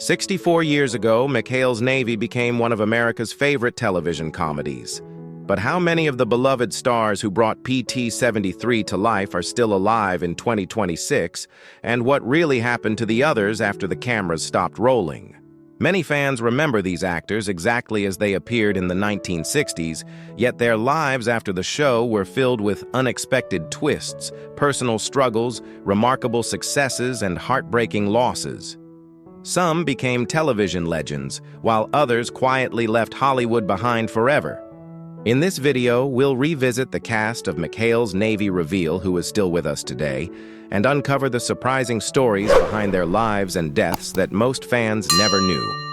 64 years ago, McHale's Navy became one of America's favorite television comedies. But how many of the beloved stars who brought PT-73 to life are still alive in 2026, and what really happened to the others after the cameras stopped rolling? Many fans remember these actors exactly as they appeared in the 1960s, yet their lives after the show were filled with unexpected twists, personal struggles, remarkable successes, and heartbreaking losses. Some became television legends, while others quietly left Hollywood behind forever. In this video, we'll revisit the cast of McHale's Navy Reveal, who is still with us today, and uncover the surprising stories behind their lives and deaths that most fans never knew.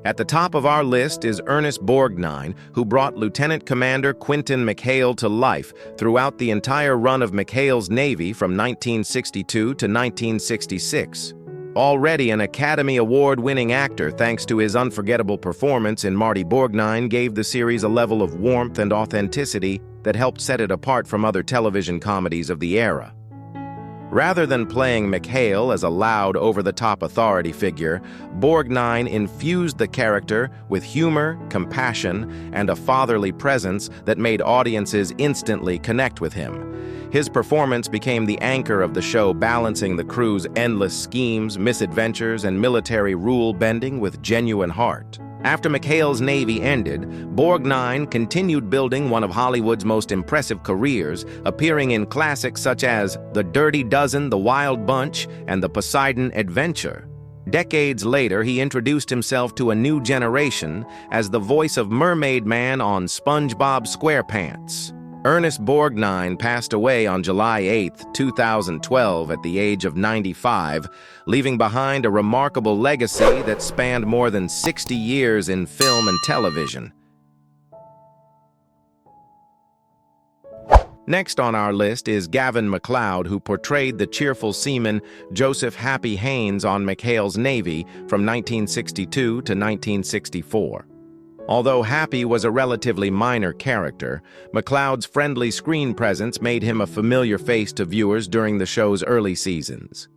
At the top of our list is Ernest Borgnine, who brought Lieutenant Commander Quentin McHale to life throughout the entire run of McHale's Navy from 1962 to 1966. Already an Academy Award-winning actor, thanks to his unforgettable performance in Marty Borgnine, gave the series a level of warmth and authenticity that helped set it apart from other television comedies of the era. Rather than playing McHale as a loud, over-the-top authority figure, Borgnine infused the character with humor, compassion, and a fatherly presence that made audiences instantly connect with him. His performance became the anchor of the show, balancing the crew's endless schemes, misadventures, and military rule-bending with genuine heart. After McHale's Navy ended, Borgnine continued building one of Hollywood's most impressive careers, appearing in classics such as The Dirty Dozen, The Wild Bunch, and The Poseidon Adventure. Decades later, he introduced himself to a new generation as the voice of Mermaid Man on SpongeBob SquarePants. Ernest Borgnine passed away on July 8, 2012 at the age of 95, leaving behind a remarkable legacy that spanned more than 60 years in film and television. Next on our list is Gavin MacLeod, who portrayed the cheerful seaman Joseph Happy Haynes on McHale's Navy from 1962 to 1964. Although Happy was a relatively minor character, MacLeod's friendly screen presence made him a familiar face to viewers during the show's early seasons.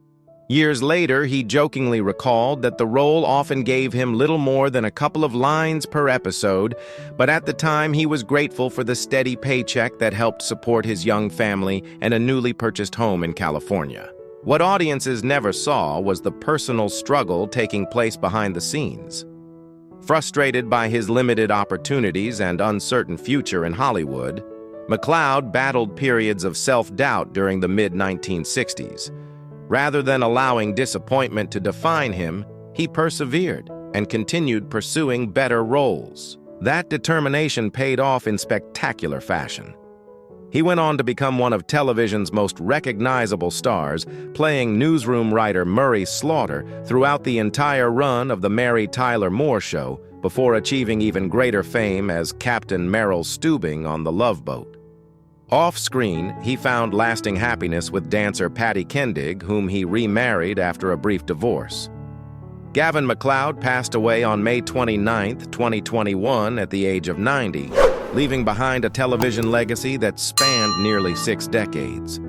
Years later, he jokingly recalled that the role often gave him little more than a couple of lines per episode, but at the time he was grateful for the steady paycheck that helped support his young family and a newly purchased home in California. What audiences never saw was the personal struggle taking place behind the scenes. Frustrated by his limited opportunities and uncertain future in Hollywood, MacLeod battled periods of self-doubt during the mid-1960s. Rather than allowing disappointment to define him, he persevered and continued pursuing better roles. That determination paid off in spectacular fashion. He went on to become one of television's most recognizable stars, playing newsroom writer Murray Slaughter throughout the entire run of The Mary Tyler Moore Show, before achieving even greater fame as Captain Merrill Steubing on The Love Boat. Off-screen, he found lasting happiness with dancer Patty Kendig, whom he remarried after a brief divorce. Gavin MacLeod passed away on May 29, 2021 at the age of 90, leaving behind a television legacy that spanned nearly 6 decades.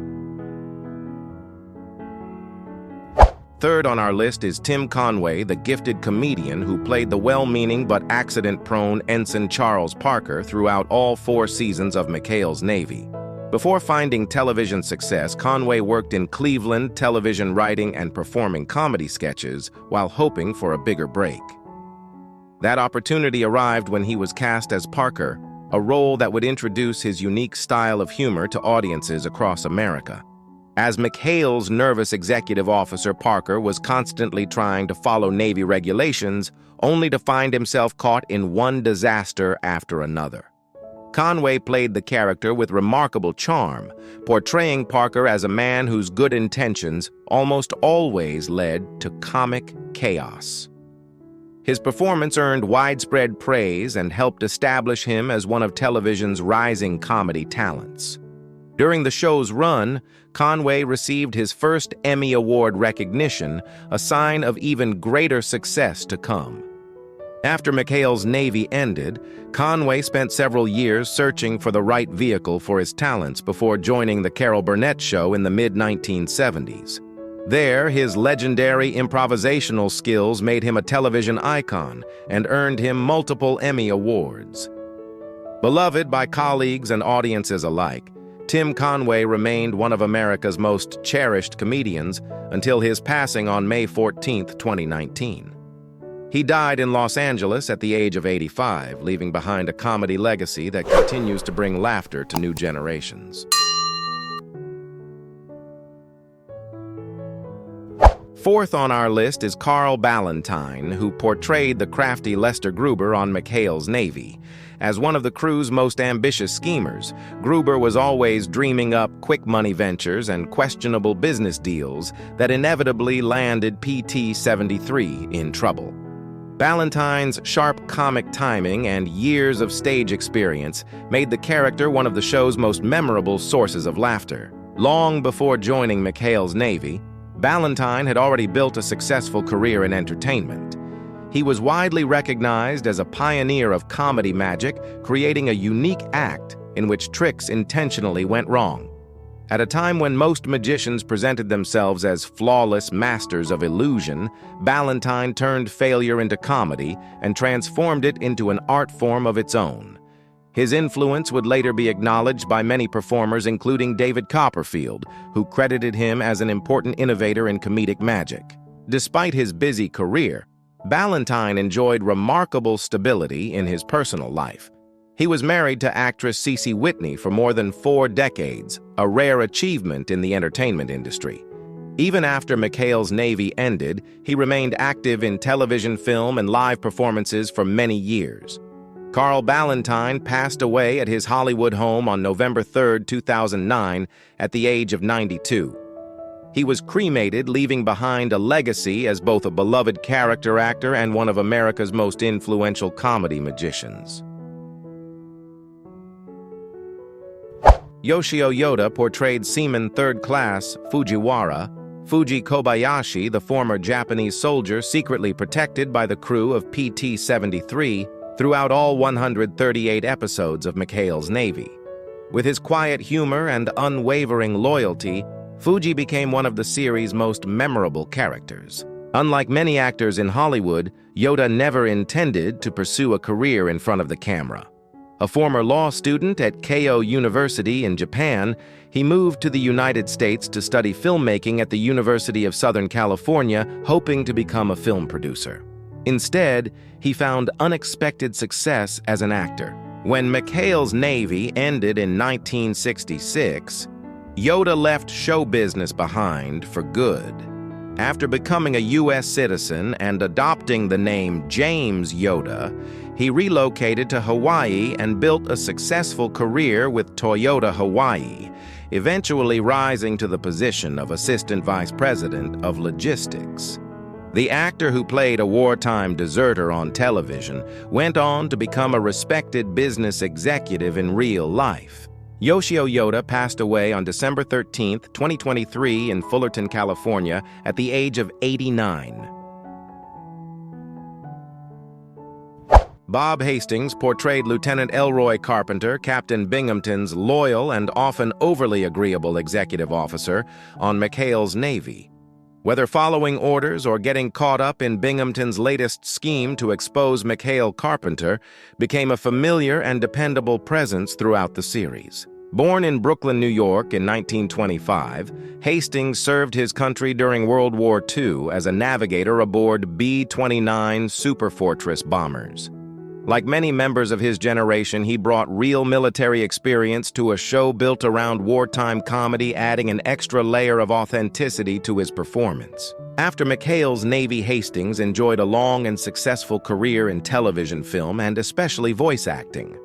Third on our list is Tim Conway, the gifted comedian who played the well-meaning but accident-prone Ensign Charles Parker throughout all 4 seasons of McHale's Navy. Before finding television success, Conway worked in Cleveland, television writing and performing comedy sketches while hoping for a bigger break. That opportunity arrived when he was cast as Parker, a role that would introduce his unique style of humor to audiences across America. As McHale's nervous executive officer, Parker was constantly trying to follow Navy regulations, only to find himself caught in one disaster after another. Conway played the character with remarkable charm, portraying Parker as a man whose good intentions almost always led to comic chaos. His performance earned widespread praise and helped establish him as one of television's rising comedy talents. During the show's run, Conway received his first Emmy Award recognition, a sign of even greater success to come. After McHale's Navy ended, Conway spent several years searching for the right vehicle for his talents before joining The Carol Burnett Show in the mid-1970s. There, his legendary improvisational skills made him a television icon and earned him multiple Emmy Awards. Beloved by colleagues and audiences alike, Tim Conway remained one of America's most cherished comedians until his passing on May 14, 2019. He died in Los Angeles at the age of 85, leaving behind a comedy legacy that continues to bring laughter to new generations. Fourth on our list is Carl Ballantine, who portrayed the crafty Lester Gruber on McHale's Navy. As one of the crew's most ambitious schemers, Gruber was always dreaming up quick money ventures and questionable business deals that inevitably landed PT-73 in trouble. Ballantine's sharp comic timing and years of stage experience made the character one of the show's most memorable sources of laughter. Long before joining McHale's Navy, Ballantine had already built a successful career in entertainment. He was widely recognized as a pioneer of comedy magic, creating a unique act in which tricks intentionally went wrong. At a time when most magicians presented themselves as flawless masters of illusion, Ballantine turned failure into comedy and transformed it into an art form of its own. His influence would later be acknowledged by many performers, including David Copperfield, who credited him as an important innovator in comedic magic. Despite his busy career, Ballantine enjoyed remarkable stability in his personal life. He was married to actress Cece Whitney for more than 4 decades, a rare achievement in the entertainment industry. Even after McHale's Navy ended, he remained active in television, film, and live performances for many years. Carl Ballantine passed away at his Hollywood home on November 3, 2009, at the age of 92. He was cremated, leaving behind a legacy as both a beloved character actor and one of America's most influential comedy magicians. Yoshio Yoda portrayed Seaman Third Class Fujiwara, Fuji Kobayashi, the former Japanese soldier secretly protected by the crew of PT-73, throughout all 138 episodes of McHale's Navy. With his quiet humor and unwavering loyalty, Fuji became one of the series' most memorable characters. Unlike many actors in Hollywood, Yoda never intended to pursue a career in front of the camera. A former law student at Keio University in Japan, he moved to the United States to study filmmaking at the University of Southern California, hoping to become a film producer. Instead, he found unexpected success as an actor. When McHale's Navy ended in 1966, Yoda left show business behind for good. After becoming a U.S. citizen and adopting the name James Yoda, he relocated to Hawaii and built a successful career with Toyota Hawaii, eventually rising to the position of Assistant Vice President of Logistics. The actor who played a wartime deserter on television went on to become a respected business executive in real life. Yoshio Yoda passed away on December 13, 2023 in Fullerton, California, at the age of 89. Bob Hastings portrayed Lieutenant Elroy Carpenter, Captain Binghamton's loyal and often overly agreeable executive officer on McHale's Navy. Whether following orders or getting caught up in Binghamton's latest scheme to expose McHale, Carpenter became a familiar and dependable presence throughout the series. Born in Brooklyn, New York in 1925, Hastings served his country during World War II as a navigator aboard B-29 Superfortress bombers. Like many members of his generation, he brought real military experience to a show built around wartime comedy, adding an extra layer of authenticity to his performance. After McHale's Navy, Hastings enjoyed a long and successful career in television, film, and especially voice acting.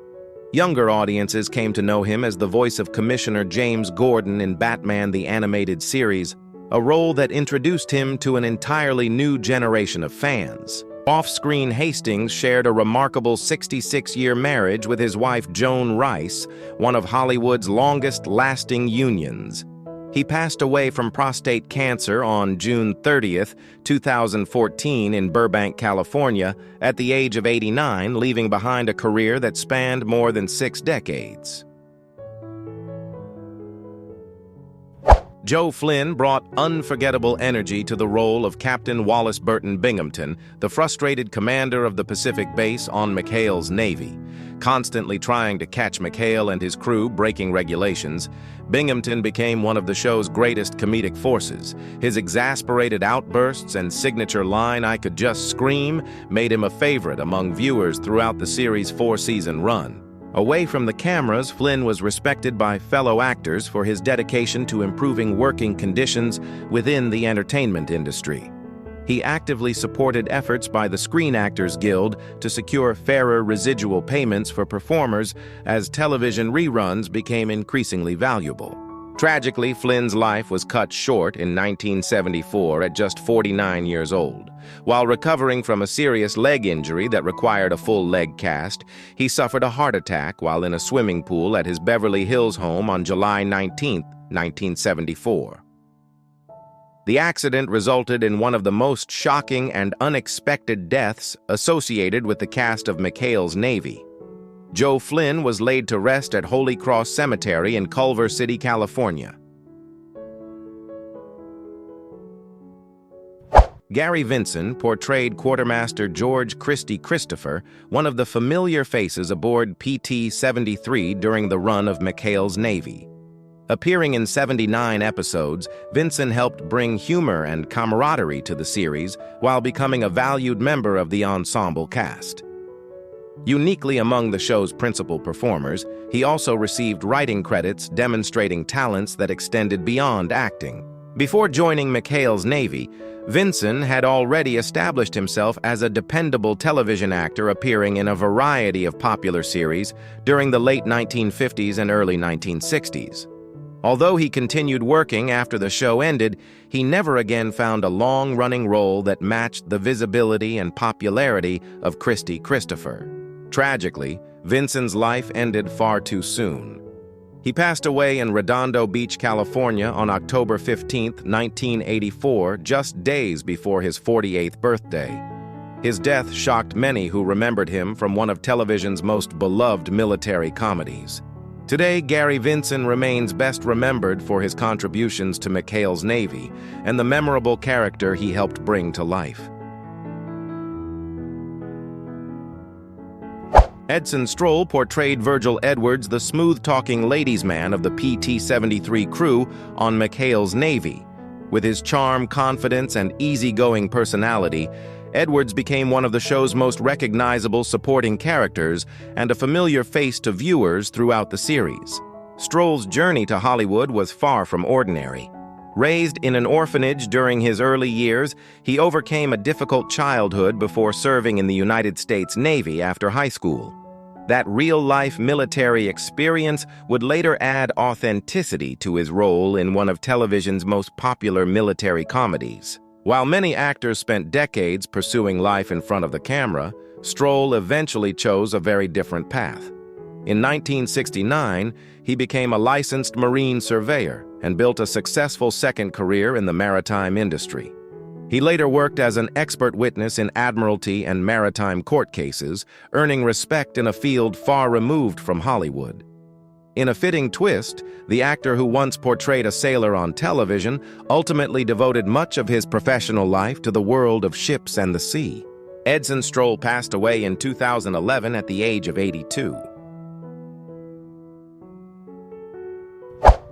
Younger audiences came to know him as the voice of Commissioner James Gordon in Batman the Animated Series, a role that introduced him to an entirely new generation of fans. Off-screen, Hastings shared a remarkable 66-year marriage with his wife Joan Rice, one of Hollywood's longest-lasting unions. He passed away from prostate cancer on June 30, 2014 in Burbank, California, at the age of 89, leaving behind a career that spanned more than 6 decades. Joe Flynn brought unforgettable energy to the role of Captain Wallace Burton Binghamton, the frustrated commander of the Pacific base on McHale's Navy. Constantly trying to catch McHale and his crew breaking regulations, Binghamton became one of the show's greatest comedic forces. His exasperated outbursts and signature line, "I could just scream," made him a favorite among viewers throughout the series' four-season run. Away from the cameras, Flynn was respected by fellow actors for his dedication to improving working conditions within the entertainment industry. He actively supported efforts by the Screen Actors Guild to secure fairer residual payments for performers as television reruns became increasingly valuable. Tragically, Flynn's life was cut short in 1974 at just 49 years old. While recovering from a serious leg injury that required a full leg cast, he suffered a heart attack while in a swimming pool at his Beverly Hills home on July 19, 1974. The accident resulted in one of the most shocking and unexpected deaths associated with the cast of McHale's Navy. Joe Flynn was laid to rest at Holy Cross Cemetery in Culver City, California. Gary Vinson portrayed Quartermaster George Christie Christopher, one of the familiar faces aboard PT-73 during the run of McHale's Navy. Appearing in 79 episodes, Vinson helped bring humor and camaraderie to the series while becoming a valued member of the ensemble cast. Uniquely among the show's principal performers, he also received writing credits demonstrating talents that extended beyond acting. Before joining McHale's Navy, Vinson had already established himself as a dependable television actor appearing in a variety of popular series during the late 1950s and early 1960s. Although he continued working after the show ended, he never again found a long-running role that matched the visibility and popularity of Christie Christopher. Tragically, Vinson's life ended far too soon. He passed away in Redondo Beach, California on October 15, 1984, just days before his 48th birthday. His death shocked many who remembered him from one of television's most beloved military comedies. Today, Gary Vinson remains best remembered for his contributions to McHale's Navy and the memorable character he helped bring to life. Edson Stroll portrayed Virgil Edwards, the smooth-talking ladies' man of the PT-73 crew on McHale's Navy. With his charm, confidence, and easygoing personality, Edwards became one of the show's most recognizable supporting characters and a familiar face to viewers throughout the series. Stroll's journey to Hollywood was far from ordinary. Raised in an orphanage during his early years, he overcame a difficult childhood before serving in the United States Navy after high school. That real-life military experience would later add authenticity to his role in one of television's most popular military comedies. While many actors spent decades pursuing life in front of the camera, Stroll eventually chose a very different path. In 1969, he became a licensed marine surveyor and built a successful second career in the maritime industry. He later worked as an expert witness in admiralty and maritime court cases, earning respect in a field far removed from Hollywood. In a fitting twist, the actor who once portrayed a sailor on television ultimately devoted much of his professional life to the world of ships and the sea. Edson Stroll passed away in 2011 at the age of 82.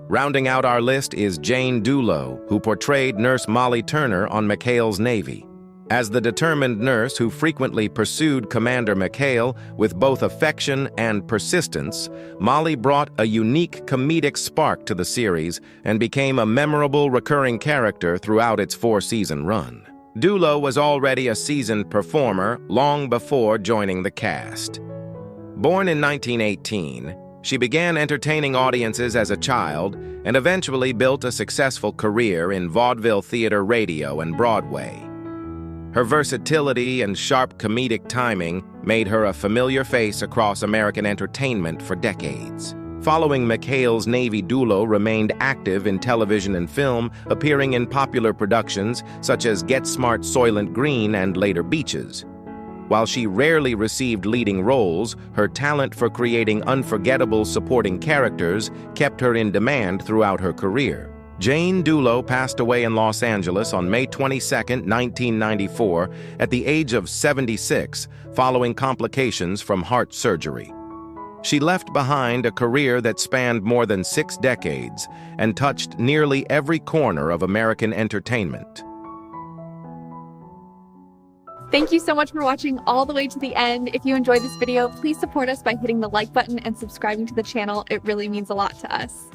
Rounding out our list is Jane Dulo, who portrayed Nurse Molly Turner on McHale's Navy. As the determined nurse who frequently pursued Commander McHale with both affection and persistence, Molly brought a unique comedic spark to the series and became a memorable recurring character throughout its four-season run. Dulo was already a seasoned performer long before joining the cast. Born in 1918, she began entertaining audiences as a child and eventually built a successful career in vaudeville theater, radio, and Broadway. Her versatility and sharp comedic timing made her a familiar face across American entertainment for decades. Following McHale's Navy, Dulo remained active in television and film, appearing in popular productions such as Get Smart, Soylent Green, and later Beaches. While she rarely received leading roles, her talent for creating unforgettable supporting characters kept her in demand throughout her career. Jane Dulo passed away in Los Angeles on May 22, 1994, at the age of 76, following complications from heart surgery. She left behind a career that spanned more than 6 decades and touched nearly every corner of American entertainment. Thank you so much for watching all the way to the end. If you enjoyed this video, please support us by hitting the like button and subscribing to the channel. It really means a lot to us.